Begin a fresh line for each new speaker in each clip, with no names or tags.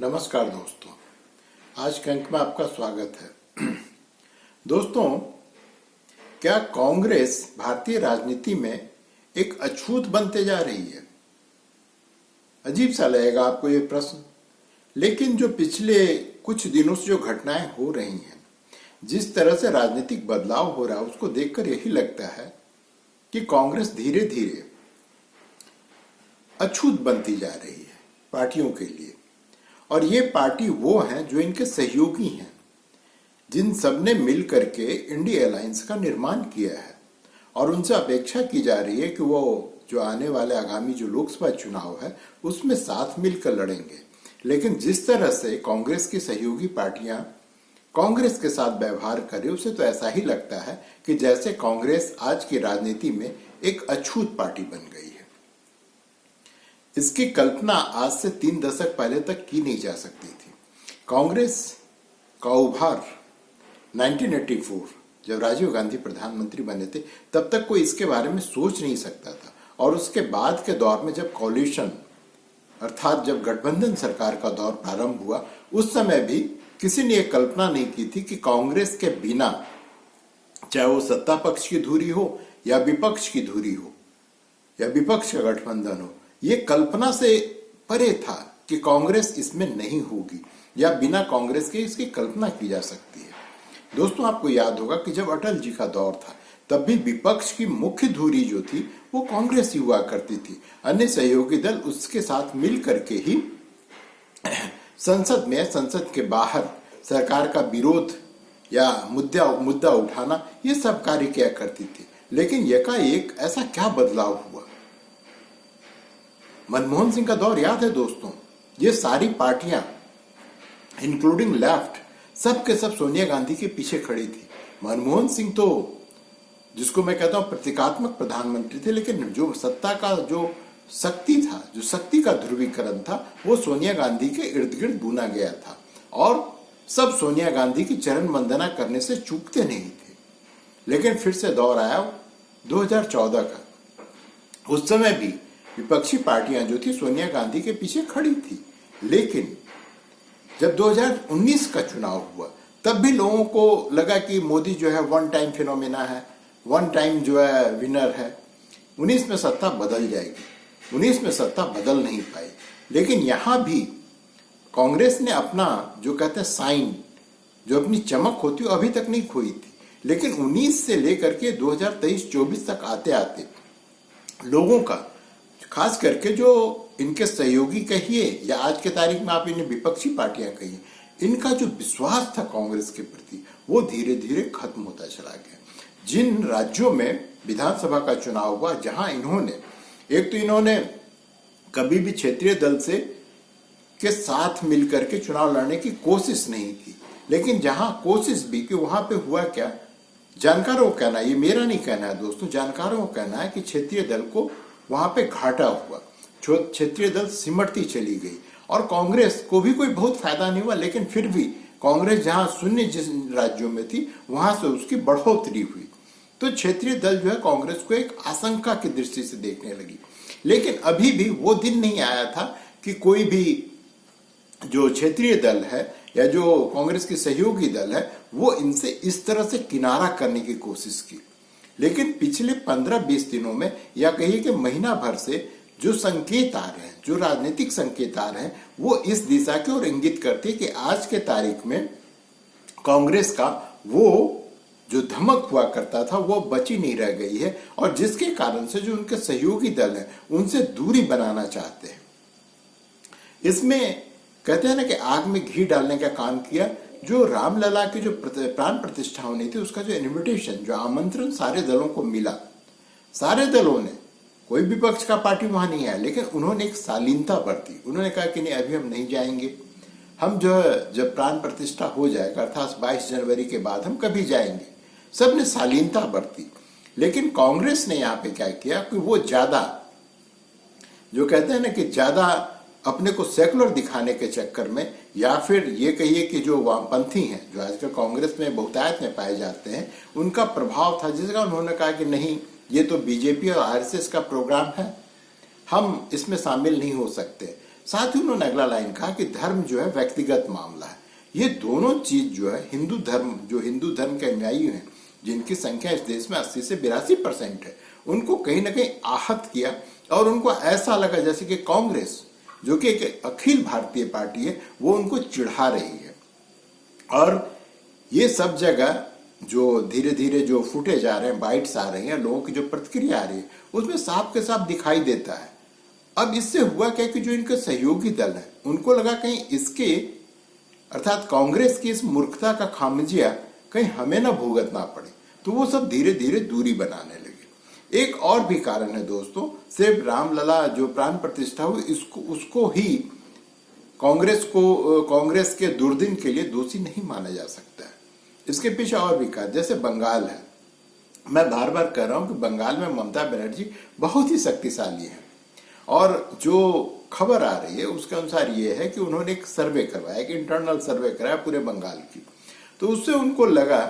नमस्कार दोस्तों, आज के अंक में आपका स्वागत है। दोस्तों, क्या कांग्रेस भारतीय राजनीति में एक अछूत बनते जा रही है? अजीब सा लगेगा आपको ये प्रश्न, लेकिन जो पिछले कुछ दिनों से जो घटनाएं हो रही हैं, जिस तरह से राजनीतिक बदलाव हो रहा है, उसको देखकर यही लगता है कि कांग्रेस धीरे धीरे अछूत बनती जा रही है पार्टियों के लिए। और ये पार्टी वो हैं जो इनके सहयोगी हैं, जिन सबने मिल करके इंडिया अलायंस का निर्माण किया है, और उनसे अपेक्षा की जा रही है कि वो जो आने वाले आगामी जो लोकसभा चुनाव है उसमें साथ मिलकर लड़ेंगे। लेकिन जिस तरह से कांग्रेस की सहयोगी पार्टियां कांग्रेस के साथ व्यवहार करे, उसे तो ऐसा ही लगता है कि जैसे कांग्रेस आज की राजनीति में एक अछूत पार्टी बन गई है। इसकी कल्पना आज से 3 दशक पहले तक की नहीं जा सकती थी। कांग्रेस का उभार 1984 जब राजीव गांधी प्रधानमंत्री बने थे, तब तक कोई इसके बारे में सोच नहीं सकता था। और उसके बाद के दौर में जब कॉलिशन अर्थात जब गठबंधन सरकार का दौर प्रारंभ हुआ, उस समय भी किसी ने यह कल्पना नहीं की थी कि कांग्रेस के बिना, चाहे वो सत्ता पक्ष की धुरी हो या विपक्ष की धुरी हो या विपक्ष का गठबंधन हो, ये कल्पना से परे था कि कांग्रेस इसमें नहीं होगी या बिना कांग्रेस के इसकी कल्पना की जा सकती है। दोस्तों, आपको याद होगा कि जब अटल जी का दौर था, तब भी विपक्ष की मुख्य धुरी जो थी वो कांग्रेस ही हुआ करती थी। अन्य सहयोगी दल उसके साथ मिल करके ही संसद में, संसद के बाहर सरकार का विरोध या मुद्दा उठाना, ये सब कार्य किया करती थी। लेकिन एकाएक ऐसा क्या बदलाव हुआ? मनमोहन सिंह का दौर याद है दोस्तों? ये सारी पार्टियां इंक्लूडिंग लेफ्ट, सब के सब सोनिया गांधी के पीछे खड़ी थी। मनमोहन सिंह तो, जिसको मैं कहता हूं प्रतीकात्मक प्रधानमंत्री थे, लेकिन जो सत्ता का जो शक्ति था, जो शक्ति का ध्रुवीकरण था, वो सोनिया गांधी के इर्द गिर्द बुना गया था। और सब सोनिया गांधी की चरण वंदना करने से चूकते नहीं थे। लेकिन फिर से दौर आया 2014 का। उस समय भी विपक्षी पार्टियां जो थी सोनिया गांधी के पीछे खड़ी थी। लेकिन जब 2019 का चुनाव हुआ, तब भी लोगों को लगा कि मोदी जो है वन टाइम फिनोमेना है, वन टाइम जो है विनर है, 19 में सत्ता बदल जाएगी। 19 में सत्ता बदल नहीं पाई। लेकिन यहां भी कांग्रेस ने अपना जो कहते हैं साइन, जो अपनी चमक होती है, अभी तक नहीं खोई थी। लेकिन 19 से लेकर के 2023-24 तक आते आते लोगों का, खास करके जो इनके सहयोगी कहिए या आज के तारीख में आप इन्हें विपक्षी पार्टियां कहिए, इनका जो विश्वास था कांग्रेस के प्रति, वो धीरे धीरे खत्म होता चला गया। जिन राज्यों में विधानसभा का चुनाव हुआ, जहां इन्होंने कभी भी क्षेत्रीय दल से के साथ मिलकर के चुनाव लड़ने की कोशिश नहीं की, लेकिन जहां कोशिश भी की, वहां पे हुआ क्या? जानकारों का कहना, ये मेरा नहीं कहना है दोस्तों, जानकारों का कहना है कि क्षेत्रीय दल को वहां पे घाटा हुआ, क्षेत्रीय दल सिमटती चली गई और कांग्रेस को भी कोई बहुत फायदा नहीं हुआ। लेकिन फिर भी कांग्रेस जहां शून्य जिस राज्यों में थी, वहां से उसकी बढ़ोतरी हुई। तो क्षेत्रीय दल जो है कांग्रेस को एक आशंका की दृष्टि से देखने लगी। लेकिन अभी भी वो दिन नहीं आया था कि कोई भी जो क्षेत्रीय दल है या जो कांग्रेस के सहयोगी दल है, वो इनसे इस तरह से किनारा करने की कोशिश की। लेकिन पिछले 15-20 दिनों में, या कहिए कि महीना भर से, जो संकेत आ रहे हैं, जो राजनीतिक संकेत आ रहे हैं, वो इस दिशा की ओर इंगित करते हैं कि आज के तारीख में कांग्रेस का वो जो धमक हुआ करता था, वो बची नहीं रह गई है। और जिसके कारण से जो उनके सहयोगी दल हैं, उनसे दूरी बनाना चाहते हैं। इसमें कहते हैं ना कि आग में घी डालने का काम किया। जो रामलला की जो प्राण प्रतिष्ठा होनी थी, उसका जो इन्विटेशन, जो आमंत्रण सारे दलों को मिला, सारे दलों ने, कोई विपक्ष का पार्टी वहां नहीं आया, लेकिन उन्होंने एक शालीनता बरती। उन्होंने कहा कि नहीं, अभी हम नहीं जाएंगे, हम जो है जब प्राण प्रतिष्ठा हो जाएगा अर्थात 22 जनवरी के बाद हम कभी जाएंगे। सबने शालीनता बरती। लेकिन कांग्रेस ने यहाँ पे क्या किया कि वो ज्यादा, जो कहते हैं ना कि ज्यादा अपने को सेकुलर दिखाने के चक्कर में, या फिर ये कहिए कि जो वामपंथी हैं, जो आजकल कांग्रेस में बहुतायत में पाए जाते हैं, उनका प्रभाव था, जिसका उन्होंने कहा कि नहीं, ये तो बीजेपी और आरएसएस का प्रोग्राम है, हम इसमें शामिल नहीं हो सकते। साथ ही उन्होंने अगला लाइन कहा कि धर्म जो है व्यक्तिगत मामला है। ये दोनों चीज जो है हिंदू धर्म के अनुयायी हैं, जिनकी संख्या इस देश में 80 से 82% है, उनको कहीं ना कहीं आहत किया और उनको ऐसा लगा जैसे कि कांग्रेस, जो कि एक अखिल भारतीय पार्टी है, वो उनको चिढ़ा रही है। और ये सब जगह जो धीरे धीरे जो फुटेज आ रहे हैं, बाइट्स आ रही हैं, लोगों की जो प्रतिक्रिया आ रही है, उसमें साफ के साफ दिखाई देता है। अब इससे हुआ क्या कि जो इनके सहयोगी दल है, उनको लगा कहीं इसके अर्थात कांग्रेस की इस मूर्खता का खामियाजा कहीं हमें ना भुगतना पड़े, तो वो सब धीरे धीरे दूरी बनाने लगे। एक और भी कारण है दोस्तों, सिर्फ रामलला जो प्राण प्रतिष्ठा हुई उसको ही कांग्रेस के दुर्दिन के लिए दोषी नहीं माना जा सकता है। इसके पीछे और भी कारण, जैसे बंगाल है। मैं बार बार कह रहा हूं कि बंगाल में ममता बनर्जी बहुत ही शक्तिशाली है, और जो खबर आ रही है उसके अनुसार ये है कि उन्होंने एक सर्वे करवाया, एक इंटरनल सर्वे कराया पूरे बंगाल की। तो उससे उनको लगा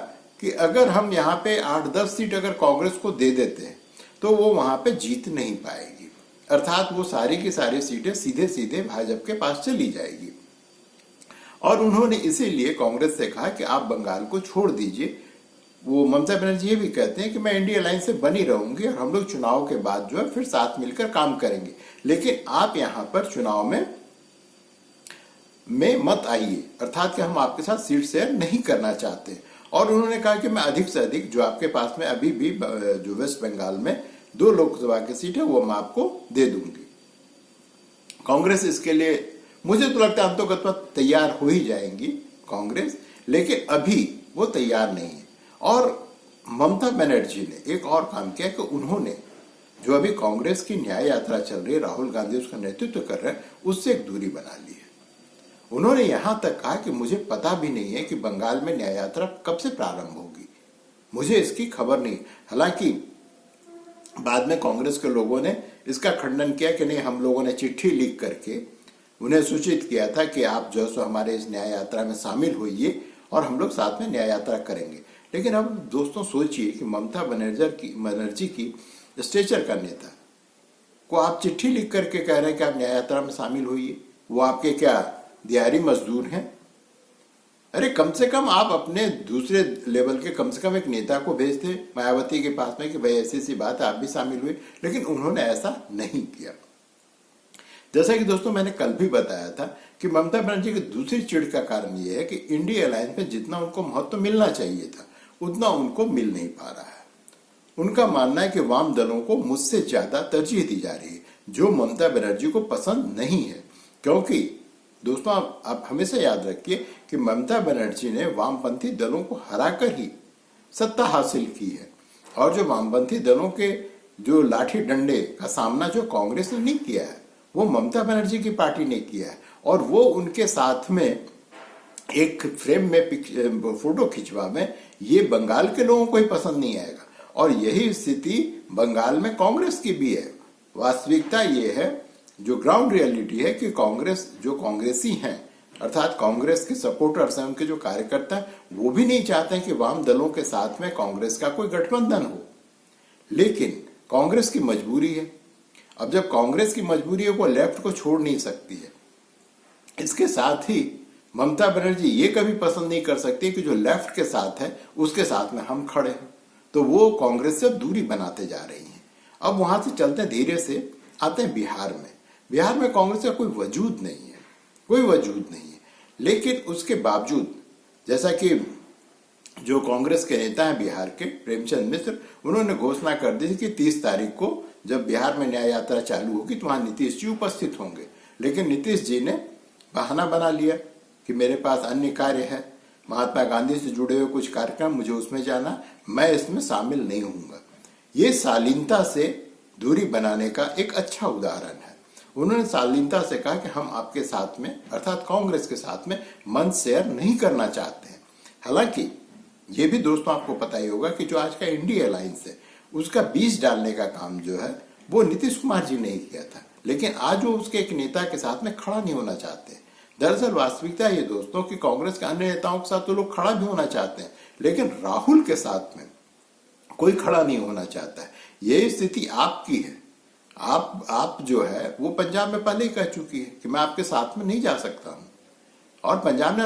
कि अगर हम यहाँ पे 8-10 सीट अगर कांग्रेस को दे देते हैं तो वो वहां पे जीत नहीं पाएगी, अर्थात वो सारी की सारी सीटें सीधे सीधे भाजपा के पास चली जाएगी। और उन्होंने इसीलिए कांग्रेस से कहा कि आप बंगाल को छोड़ दीजिए। वो ममता बनर्जी ये भी कहते हैं कि मैं इंडिया लाइन से बनी रहूंगी और हम लोग चुनाव के बाद जो है फिर साथ मिलकर काम करेंगे, लेकिन आप यहां पर चुनाव में मत आइए, अर्थात कि हम आपके साथ सीट शेयर नहीं करना चाहते। और उन्होंने कहा कि मैं अधिक से अधिक जो आपके पास में अभी भी जो वेस्ट बंगाल में 2 लोकसभा की सीट है वो मैं आपको दे दूंगी। कांग्रेस इसके लिए मुझे तो लगता है अंतोगत तैयार हो ही जाएंगी कांग्रेस, लेकिन अभी वो तैयार नहीं है। और ममता बनर्जी ने एक और काम किया कि उन्होंने जो अभी कांग्रेस की न्याय यात्रा चल रही है, राहुल गांधी उसका नेतृत्व कर रहे हैं, उससे एक दूरी बना ली है। उन्होंने यहां तक कहा कि मुझे पता भी नहीं है कि बंगाल में न्याय यात्रा कब से प्रारंभ होगी, मुझे इसकी खबर नहीं। हालांकि बाद में कांग्रेस के लोगों ने इसका खंडन किया कि नहीं, हम लोगों ने चिट्ठी लिख करके उन्हें सूचित किया था कि आप जो सो हमारे इस न्याय यात्रा में शामिल होइए और हम लोग साथ में न्याय यात्रा करेंगे। लेकिन अब दोस्तों सोचिए कि ममता बनर्जी की स्टेचर का नेता को आप चिट्ठी लिख करके कह रहे हैं कि आप न्याय यात्रा में शामिल होइए, वो आपके क्या दिहाड़ी मजदूर हैं? अरे कम से कम आप अपने दूसरे लेवल के कम से कम एक नेता को भेजते मायावती के पास में कि भाई ऐसी सी बात है, आप भी शामिल हुए, लेकिन उन्होंने ऐसा नहीं किया। जैसा कि दोस्तों मैंने कल भी बताया था कि ममता बनर्जी की दूसरी चिढ़ का कारण यह है कि इंडिया अलायंस में जितना उनको महत्व मिलना चाहिए था उतना उनको मिल नहीं पा रहा है। उनका मानना है कि वाम दलों को मुझसे ज्यादा तरजीह दी जा रही है, जो ममता बनर्जी को पसंद नहीं है। क्योंकि दोस्तों आप हमेशा याद रखिए कि ममता बनर्जी ने वामपंथी दलों को हराकर ही सत्ता हासिल की है, और जो वामपंथी दलों के जो लाठी डंडे का सामना जो कांग्रेस ने नहीं किया है वो ममता बनर्जी की पार्टी ने किया है। और वो उनके साथ में एक फ्रेम में फोटो खिंचवा में ये बंगाल के लोगों को ही पसंद नहीं आएगा, और यही स्थिति बंगाल में कांग्रेस की भी है। वास्तविकता ये है, जो ग्राउंड रियलिटी है, कि कांग्रेसी हैं अर्थात कांग्रेस के सपोर्टर्स हैं, उनके जो कार्यकर्ता हैं, वो भी नहीं चाहते हैं कि वाम दलों के साथ में कांग्रेस का कोई गठबंधन हो, लेकिन कांग्रेस की मजबूरी है। अब जब कांग्रेस की मजबूरी है, वो लेफ्ट को छोड़ नहीं सकती है। इसके साथ ही ममता बनर्जी ये कभी पसंद नहीं कर सकती कि जो लेफ्ट के साथ है उसके साथ में हम खड़े हैं, तो वो कांग्रेस से दूरी बनाते जा रही हैं। अब वहां से चलते धीरे से आते हैं बिहार में कांग्रेस का कोई वजूद नहीं है, लेकिन उसके बावजूद जैसा कि जो कांग्रेस के नेता हैं बिहार के प्रेमचंद मिश्र, उन्होंने घोषणा कर दी कि 30 तारीख को जब बिहार में न्याय यात्रा चालू होगी तो वहां नीतीश जी उपस्थित होंगे। लेकिन नीतीश जी ने बहाना बना लिया कि मेरे पास अन्य कार्य है, महात्मा गांधी से जुड़े हुए कुछ कार्यक्रम, मुझे उसमें जाना, मैं इसमें शामिल नहीं होऊंगा। ये शालीनता से दूरी बनाने का एक अच्छा उदाहरण है। उन्होंने शालीनता से कहा कि हम आपके साथ में अर्थात कांग्रेस के साथ में मंच शेयर नहीं करना चाहते हैं। हालांकि ये भी दोस्तों आपको पता ही होगा कि जो आज का इंडिया अलायंस है उसका बीज डालने का काम जो है वो नीतीश कुमार जी ने ही किया था, लेकिन आज वो उसके एक नेता के साथ में खड़ा नहीं होना चाहते। दरअसल वास्तविकता ये दोस्तों कि कांग्रेस के अन्य नेताओं के साथ तो लोग खड़ा भी होना चाहते हैं, लेकिन राहुल के साथ में कोई खड़ा नहीं होना चाहता है। ये स्थिति आपकी है, आप जो है वो पंजाब में पहले ही कह चुकी है कि मैं आपके साथ में नहीं जा सकता हूं। और पंजाब ने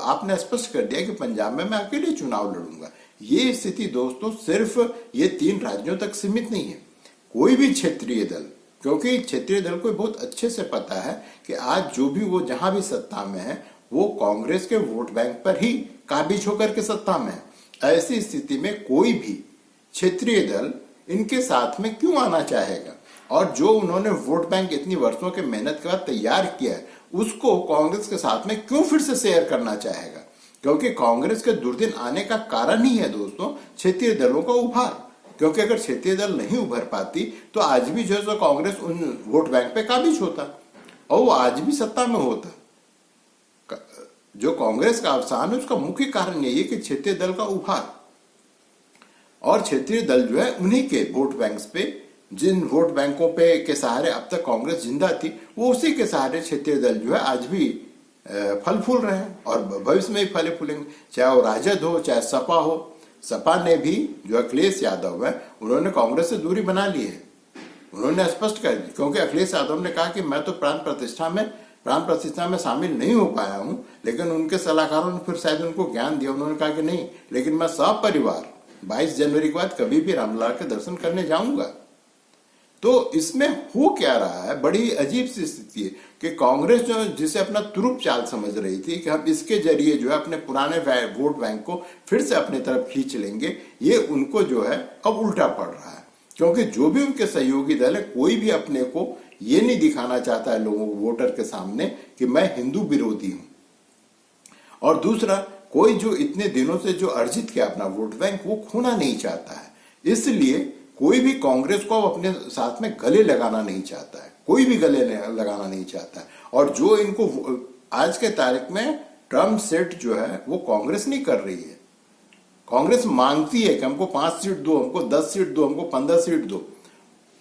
आपने स्पष्ट कर दिया कि पंजाब में मैं अकेले चुनाव लड़ूंगा। ये स्थिति दोस्तों सिर्फ ये 3 राज्यों तक सीमित नहीं है। कोई भी क्षेत्रीय दल, क्योंकि क्षेत्रीय दल को बहुत अच्छे से पता है कि आज जो भी वो जहां भी सत्ता में है वो कांग्रेस के वोट बैंक पर ही काबिज होकर के सत्ता में है। ऐसी स्थिति में कोई भी क्षेत्रीय दल इनके साथ में क्यों आना चाहेगा? और जो उन्होंने वोट बैंक इतनी वर्षों के मेहनत के बाद तैयार किया है उसको कांग्रेस के साथ में क्यों फिर से शेयर करना चाहेगा? क्योंकि कांग्रेस के दुर्दिन आने का कारण ही है दोस्तों क्षेत्रीय दलों का उभार। क्योंकि अगर क्षेत्रीय दल नहीं उभर पाती तो आज भी जो है कांग्रेस उन वोट बैंक पे काबिज होता और वो आज भी सत्ता में होता। जो कांग्रेस का अवसान है उसका मुख्य कारण यही है कि क्षेत्रीय दल का उभार। और क्षेत्रीय दल जो है उन्हीं के वोट बैंक पे, जिन वोट बैंकों पे के सहारे अब तक कांग्रेस जिंदा थी, वो उसी के सहारे क्षेत्रीय दल जो है आज भी फल फूल रहे हैं और भविष्य में भी फले फूलेंगे। चाहे वो राजद हो चाहे सपा हो। सपा ने भी जो अखिलेश यादव है उन्होंने कांग्रेस से दूरी बना ली है। उन्होंने स्पष्ट कर दी, क्योंकि अखिलेश यादव ने कहा कि मैं तो प्राण प्रतिष्ठा में शामिल नहीं हो पाया हूं, लेकिन उनके सलाहकारों ने फिर शायद उनको ज्ञान दिया। उन्होंने कहा कि नहीं, लेकिन मैं सब परिवार 22 जनवरी के बाद कभी भी रामलला के दर्शन करने जाऊंगा। तो इसमें हो क्या रहा है, बड़ी अजीब सी स्थिति है कि कांग्रेस जो जिसे अपना तुरुप चाल समझ रही थी कि हम इसके जरिए जो है अपने पुराने वोट बैंक को फिर से अपने तरफ खींच लेंगे, ये उनको जो है अब उल्टा पड़ रहा है। क्योंकि जो भी उनके सहयोगी दल है कोई भी अपने को ये नहीं दिखाना चाहता है लोगों को, वोटर के सामने, कि मैं हिंदू विरोधी हूं। और दूसरा, कोई जो इतने दिनों से जो अर्जित किया अपना वोट बैंक वो खोना नहीं चाहता है। इसलिए कोई भी कांग्रेस को अपने साथ में गले लगाना नहीं चाहता है, कोई भी गले लगाना नहीं चाहता है। और जो इनको आज के तारीख में टर्म सेट जो है वो कांग्रेस नहीं कर रही है। कांग्रेस मांगती है कि हमको 5 सीट दो, हमको 10 सीट दो, हमको 15 सीट दो।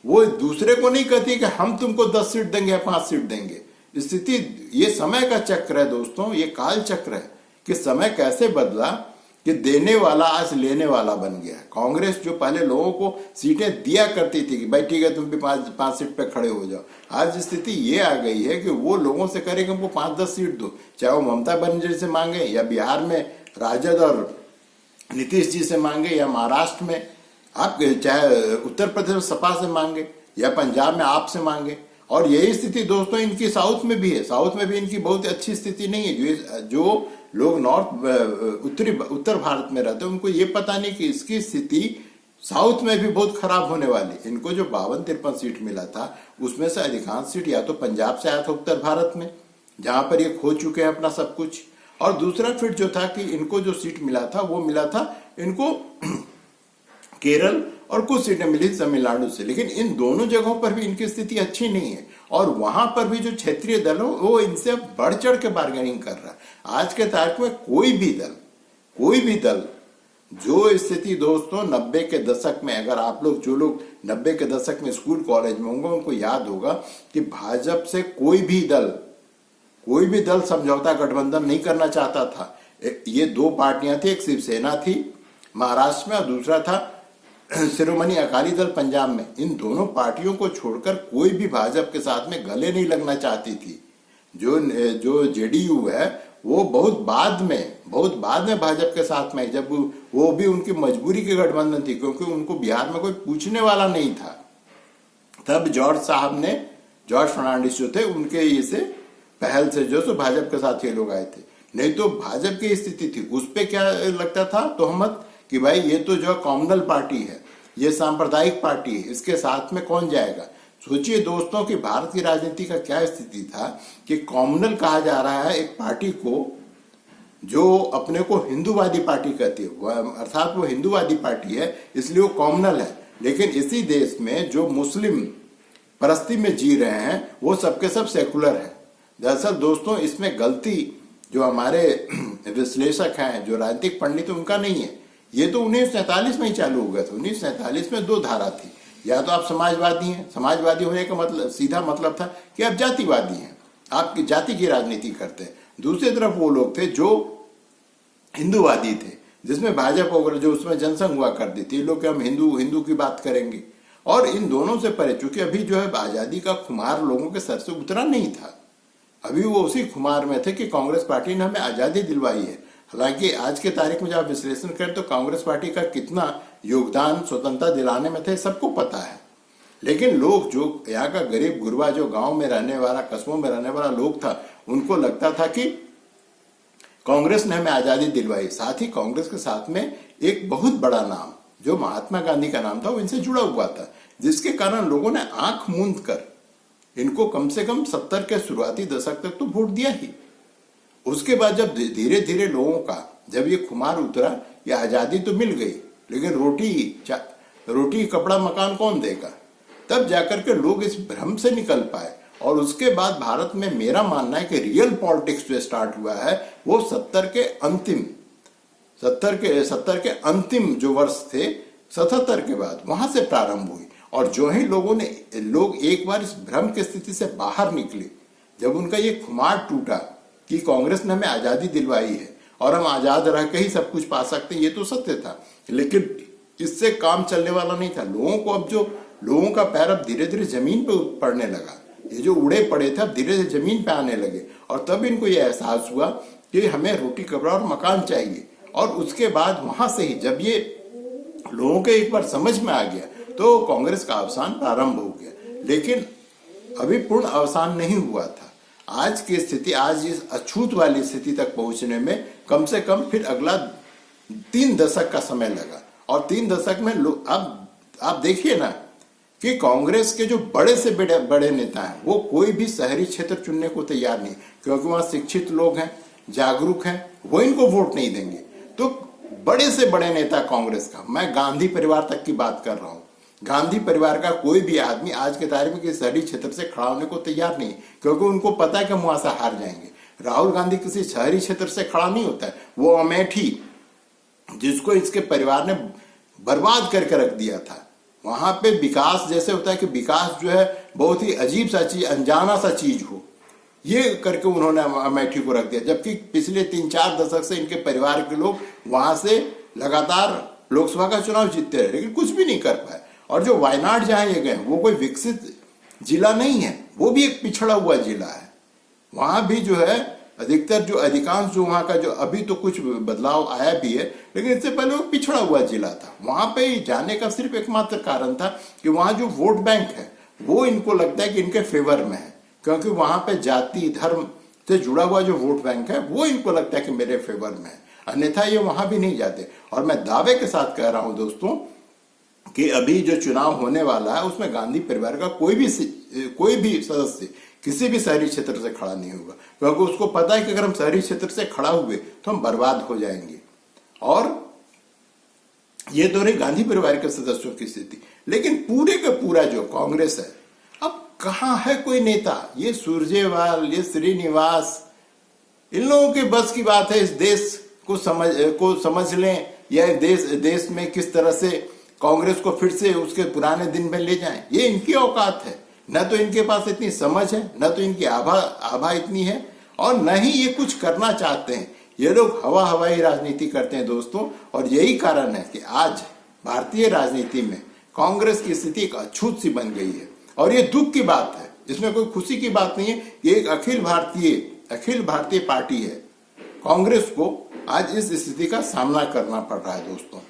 वो दूसरे को नहीं कहती कि हम तुमको 10 सीट देंगे या 5 सीट देंगे। स्थिति ये समय का चक्र है दोस्तों, ये काल चक्र है कि समय कैसे बदला कि देने वाला आज लेने वाला बन गया। कांग्रेस जो पहले लोगों को सीटें दिया करती थी कि भाई ठीक है तुम भी 5 सीट पे खड़े हो जाओ, आज स्थिति ये आ गई है कि वो लोगों से करे कि हमको 5-10 सीट दो, चाहे वो ममता बनर्जी से मांगे या बिहार में राजद और नीतीश जी से मांगे या महाराष्ट्र में आप, चाहे उत्तर प्रदेश में सपा से मांगे या पंजाब में आप से मांगे। और यही स्थिति दोस्तों इनकी साउथ में भी है। साउथ में भी इनकी बहुत अच्छी स्थिति नहीं है। जो लोग उत्तर भारत में रहते हैं उनको ये पता नहीं कि इसकी स्थिति साउथ में भी बहुत खराब होने वाली। इनको जो 52-53 सीट मिला था उसमें से अधिकांश सीट या तो पंजाब से आया था उत्तर भारत में, जहां पर ये खो चुके हैं अपना सब कुछ। और दूसरा फिर जो था कि इनको जो सीट मिला था वो मिला था इनको केरल और कुछ सीटें मिली तमिलनाडु से। लेकिन इन दोनों जगहों पर भी इनकी स्थिति अच्छी नहीं है और वहां पर भी जो क्षेत्रीय दल हो वो इनसे बढ़ चढ़ के बार्गेनिंग कर रहा है। आज के तारीख में कोई भी दल जो स्थिति दोस्तों 90 के दशक में, अगर आप लोग जो लोग 90 के दशक में स्कूल कॉलेज में होंगे उनको याद होगा कि भाजपा से कोई भी दल समझौता गठबंधन नहीं करना चाहता था। ये 2 पार्टियां थी, एक शिवसेना थी महाराष्ट्र में और दूसरा था शिरोमणि अकाली दल पंजाब में। इन दोनों पार्टियों को छोड़कर कोई भी भाजपा के साथ में गले नहीं लगना चाहती थी। जो जेडीयू है वो बहुत बाद में भाजपा के साथ में, जब वो भी उनकी मजबूरी की गठबंधन थी क्योंकि उनको बिहार में कोई पूछने वाला नहीं था। तब जॉर्ज फर्नांडिस जो थे उनके इसे पहल से जो सो भाजपा के साथ ये लोग आए थे। नहीं तो भाजपा की स्थिति थी उस पे क्या लगता था तोहमत कि भाई ये तो जो कॉम्युनल पार्टी है, ये सांप्रदायिक पार्टी है, इसके साथ में कौन जाएगा। सोचिए दोस्तों कि भारत की राजनीति का क्या स्थिति था कि कॉम्युनल कहा जा रहा है एक पार्टी को जो अपने को हिंदूवादी पार्टी कहती है, अर्थात वो हिंदूवादी पार्टी है इसलिए वो कॉम्युनल है। लेकिन इसी देश में जो मुस्लिम परस्ती में जी रहे हैं वो सबके सब सेकुलर है। दरअसल दोस्तों इसमें गलती जो हमारे विश्लेषक हैं, जो राजनीतिक पंडित है, उनका नहीं है। ये तो 1947 में ही चालू हो गया था। 1947 में 2 धारा थी, या तो आप समाजवादी हैं, समाजवादी होने का मतलब सीधा मतलब था कि आप जातिवादी हैं, आप जाति की राजनीति करते हैं। दूसरी तरफ वो लोग थे जो हिंदूवादी थे, जिसमें भाजपा वगैरह जो उसमें जनसंघ हुआ करती थी, लोग हम हिंदू की बात करेंगे। और इन दोनों से परे, चूंकि अभी जो है आजादी का खुमार लोगों के सर से उतरा नहीं था, अभी वो उसी खुमार में थे कि कांग्रेस पार्टी ने हमें आजादी दिलवाई है। हालांकि आज के तारीख में जब आप विश्लेषण करें तो कांग्रेस पार्टी का कितना योगदान स्वतंत्रता दिलाने में थे सबको पता है, लेकिन लोग जो यहाँ का गरीब गुरबा जो गांव में रहने वाला, कस्बों में रहने वाला लोग था, उनको लगता था कि कांग्रेस ने हमें आजादी दिलवाई। साथ ही कांग्रेस के साथ में एक बहुत बड़ा नाम जो महात्मा गांधी का नाम था वो इनसे जुड़ा हुआ था, जिसके कारण लोगों ने आंख मूंद कर इनको कम से कम 70 के शुरुआती दशक तक तो वोट दिया ही। उसके बाद जब धीरे धीरे लोगों का जब ये खुमार उतरा, ये आजादी तो मिल गई, लेकिन रोटी कपड़ा मकान कौन देगा, तब जाकर के लोग इस भ्रम से निकल पाए। और उसके बाद भारत में मेरा मानना है कि रियल पॉलिटिक्स जो स्टार्ट हुआ है वो 70 के अंतिम जो वर्ष थे, 77 के बाद वहां से प्रारंभ हुई। और जो ही लोग एक बार इस भ्रम की स्थिति से बाहर निकले, जब उनका ये खुमार टूटा कि कांग्रेस ने हमें आजादी दिलवाई है और हम आजाद रह के ही सब कुछ पा सकते हैं, ये तो सत्य था, लेकिन इससे काम चलने वाला नहीं था। लोगों का पैर अब धीरे धीरे जमीन पे पड़ने लगा, ये जो उड़े पड़े थे अब धीरे धीरे जमीन पे आने लगे, और तब इनको ये एहसास हुआ कि हमें रोटी कपड़ा और मकान चाहिए। और उसके बाद वहां से ही जब ये लोगों के एक बार समझ में आ गया तो कांग्रेस का अवसान प्रारंभ हो गया, लेकिन अभी पूर्ण अवसान नहीं हुआ था। आज की स्थिति, आज इस अछूत वाली स्थिति तक पहुंचने में कम से कम फिर अगला 3 दशक का समय लगा। और 3 दशक में अब आप देखिए ना कि कांग्रेस के जो बड़े से बड़े नेता हैं वो कोई भी शहरी क्षेत्र चुनने को तैयार नहीं, क्योंकि वहां शिक्षित लोग हैं, जागरूक हैं, वो इनको वोट नहीं देंगे। तो बड़े से बड़े नेता कांग्रेस का, मैं गांधी परिवार तक की बात कर रहा हूं, गांधी परिवार का कोई भी आदमी आज के तारीख में शहरी क्षेत्र से खड़ा होने को तैयार नहीं, क्योंकि उनको पता है कि हम वहां से हार जाएंगे। राहुल गांधी किसी शहरी क्षेत्र से खड़ा नहीं होता है, वो अमेठी जिसको इसके परिवार ने बर्बाद करके रख दिया था, वहां पे विकास जैसे होता है कि विकास जो है बहुत ही अजीब सा चीज, अनजाना सा चीज हो, ये करके उन्होंने अमेठी को रख दिया। जबकि पिछले 3-4 दशक से इनके परिवार के लोग वहां से लगातार लोकसभा का चुनाव जीतते रहे, लेकिन कुछ भी नहीं कर पाए। और जो वायनाड जहां ये गए वो कोई विकसित जिला नहीं है, वो भी एक पिछड़ा हुआ जिला है। वहां भी जो है अधिकांश जो वहां का जो अभी तो कुछ बदलाव आया भी है, लेकिन इससे पहले वो पिछड़ा हुआ जिला था। वहां पे जाने का सिर्फ एकमात्र कारण था कि वहां जो वोट बैंक है वो इनको लगता है कि इनके फेवर में है, क्योंकि वहां पे जाति धर्म से जुड़ा हुआ जो वोट बैंक है वो इनको लगता है कि मेरे फेवर में है, अन्यथा ये वहां भी नहीं जाते। और मैं दावे के साथ कह रहा हूं दोस्तों कि अभी जो चुनाव होने वाला है उसमें गांधी परिवार का कोई भी सदस्य किसी भी शहरी क्षेत्र से खड़ा नहीं होगा, क्योंकि उसको पता है कि अगर हम शहरी क्षेत्र से खड़ा हुए तो हम बर्बाद हो जाएंगे। और ये तो रही गांधी परिवार के सदस्यों की स्थिति, लेकिन पूरे का पूरा जो कांग्रेस है, अब कहां है कोई नेता? ये सुरजेवाल, ये श्रीनिवास, इन लोगों के बस की बात है इस देश को समझ लें, या देश में किस तरह से कांग्रेस को फिर से उसके पुराने दिन में ले जाएं, ये इनकी औकात है। न तो इनके पास इतनी समझ है, न तो इनकी आभा इतनी है, और न ही ये कुछ करना चाहते हैं। ये लोग हवाई राजनीति करते हैं दोस्तों, और यही कारण है कि आज भारतीय राजनीति में कांग्रेस की स्थिति एक अछूत सी बन गई है। और ये दुख की बात है, इसमें कोई खुशी की बात नहीं है। ये एक अखिल भारतीय पार्टी है, कांग्रेस को आज इस स्थिति का सामना करना पड़ रहा है दोस्तों।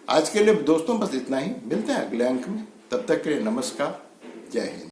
आज के लिए दोस्तों बस इतना ही, मिलते हैं अगले अंक में, तब तक के लिए नमस्कार, जय हिंद।